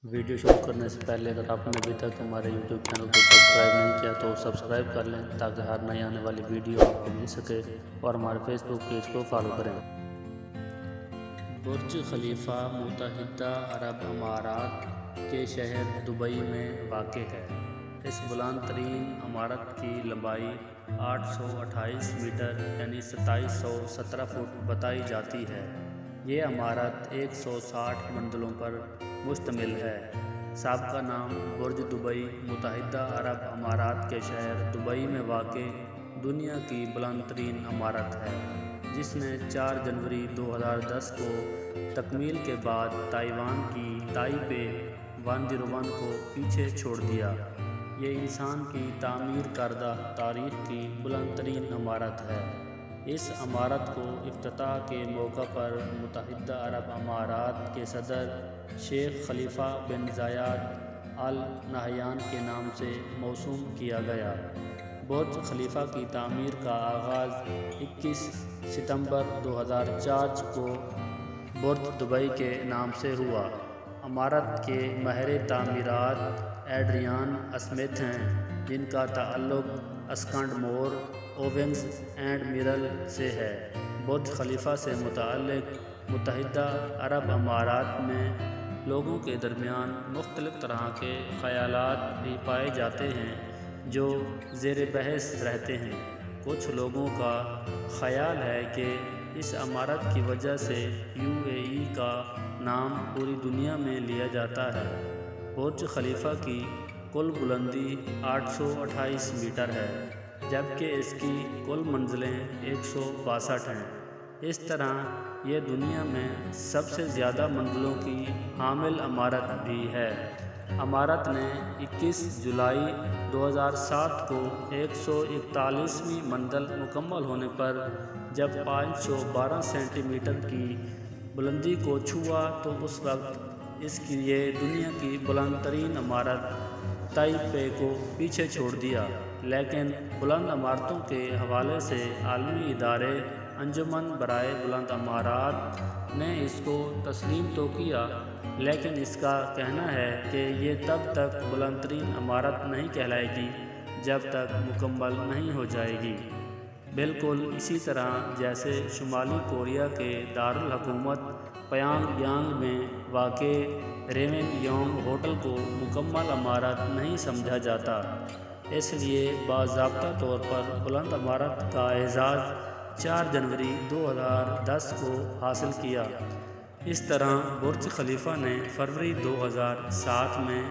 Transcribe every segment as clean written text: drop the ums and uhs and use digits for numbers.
Video شروع کرنے سے پہلے اگر آپ نے ابھی تک ہمارے یوٹیوب چینل کو سبسکرائب نہیں کیا تو سبسکرائب کر لیں تاکہ ہر نئی آنے والی ویڈیو آپ کو مل سکے، اور ہمارے فیس بک پیج کو فالو کریں۔ برج خلیفہ متحدہ عرب امارات کے شہر دبئی میں واقع ہے۔ اس بلند ترین عمارت کی لمبائی 828 میٹر یعنی 2717 فٹ بتائی جاتی ہے۔ یہ عمارت 160 منزلوں پر مشتمل ہے۔ سابقہ نام برج دبئی متحدہ عرب امارات کے شہر دبئی میں واقع دنیا کی بلند ترین عمارت ہے، جس نے 4 جنوری 2010 کو تکمیل کے بعد تائیوان کی تائپے 101 کو پیچھے چھوڑ دیا۔ یہ انسان کی تعمیر کردہ تاریخ کی بلند ترین عمارت ہے۔ اس عمارت کو افتتاح کے موقع پر متحدہ عرب امارات کے صدر شیخ خلیفہ بن زاید آل نہیان کے نام سے موسوم کیا گیا۔ برج خلیفہ کی تعمیر کا آغاز 21 ستمبر 2004 کو برج دبئی کے نام سے ہوا۔ عمارت کے ماہر تعمیرات ایڈریان اسمتھ ہیں، جن کا تعلق اسکانڈ مور اوونز اینڈ مرل سے ہے۔ برج خلیفہ سے متعلق متحدہ عرب امارات میں لوگوں کے درمیان مختلف طرح کے خیالات بھی پائے جاتے ہیں جو زیر بحث رہتے ہیں۔ کچھ لوگوں کا خیال ہے کہ اس عمارت کی وجہ سے UAE کا نام پوری دنیا میں لیا جاتا ہے۔ برج خلیفہ کی کل بلندی 828 میٹر ہے، جبکہ اس کی کل منزلیں 162 ہیں۔ اس طرح یہ دنیا میں سب سے زیادہ منزلوں کی حامل عمارت بھی ہے۔ عمارت نے 21 جولائی 2007 کو 141ویں منزل مکمل ہونے پر جب 512 سینٹی میٹر کی بلندی کو چھوا تو اس وقت اس کی یہ دنیا کی بلند ترین عمارت تائپے کو پیچھے چھوڑ دیا۔ لیکن بلند عمارتوں کے حوالے سے عالمی ادارے انجمن برائے بلند عمارات نے اس کو تسلیم تو کیا، لیکن اس کا کہنا ہے کہ یہ تب تک بلند ترین عمارت نہیں کہلائے گی جب تک مکمل نہیں ہو جائے گی۔ بالکل اسی طرح جیسے شمالی کوریا کے دارالحکومت پیانگ یانگ میں واقع ریمن یونگ ہوٹل کو مکمل عمارت نہیں سمجھا جاتا، اس لیے باضابطہ طور پر بلند عمارت کا اعزاز 4 جنوری 2010 کو حاصل کیا۔ اس طرح برج خلیفہ نے فروری 2007 میں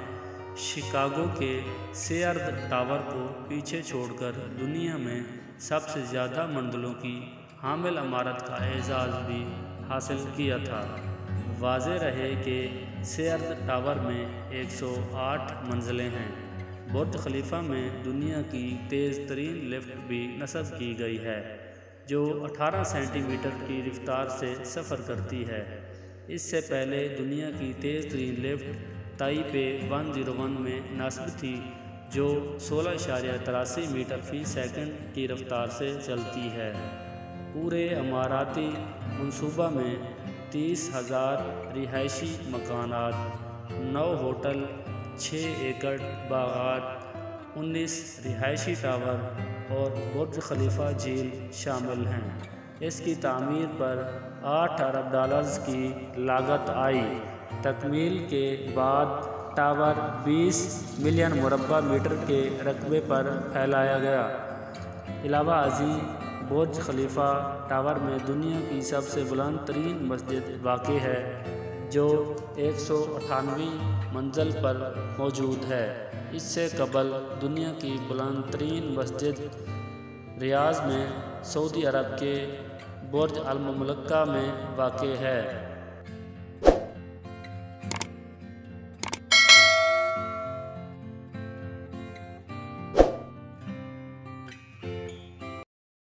شکاگو کے سیئرز ٹاور کو پیچھے چھوڑ کر دنیا میں سب سے زیادہ منزلوں کی حامل عمارت کا اعزاز بھی حاصل کیا تھا۔ واضح رہے کہ سیئرز ٹاور میں 108 منزلیں ہیں۔ برج خلیفہ میں دنیا کی تیز ترین لفٹ بھی نصب کی گئی ہے، جو 18 سینٹی میٹر کی رفتار سے سفر کرتی ہے۔ اس سے پہلے دنیا کی تیز ترین لفٹ تائپے 101 میں نصب تھی، جو 16.83 میٹر فی سیکنڈ کی رفتار سے چلتی ہے۔ پورے عماراتی منصوبہ میں 30,000 رہائشی مکانات، 9 ہوٹل، 6 ایکڑ باغات، 19 رہائشی ٹاور اور برج خلیفہ جھیل شامل ہیں۔ اس کی تعمیر پر $8 ارب کی لاگت آئی۔ تکمیل کے بعد ٹاور 20 ملین مربع میٹر کے رقبے پر پھیلایا گیا۔ علاوہ ازیں برج خلیفہ ٹاور میں دنیا کی سب سے بلند ترین مسجد واقع ہے، جو 198ویں منزل پر موجود ہے۔ اس سے قبل دنیا کی بلند ترین مسجد ریاض میں سعودی عرب کے برج المملکہ میں واقع ہے۔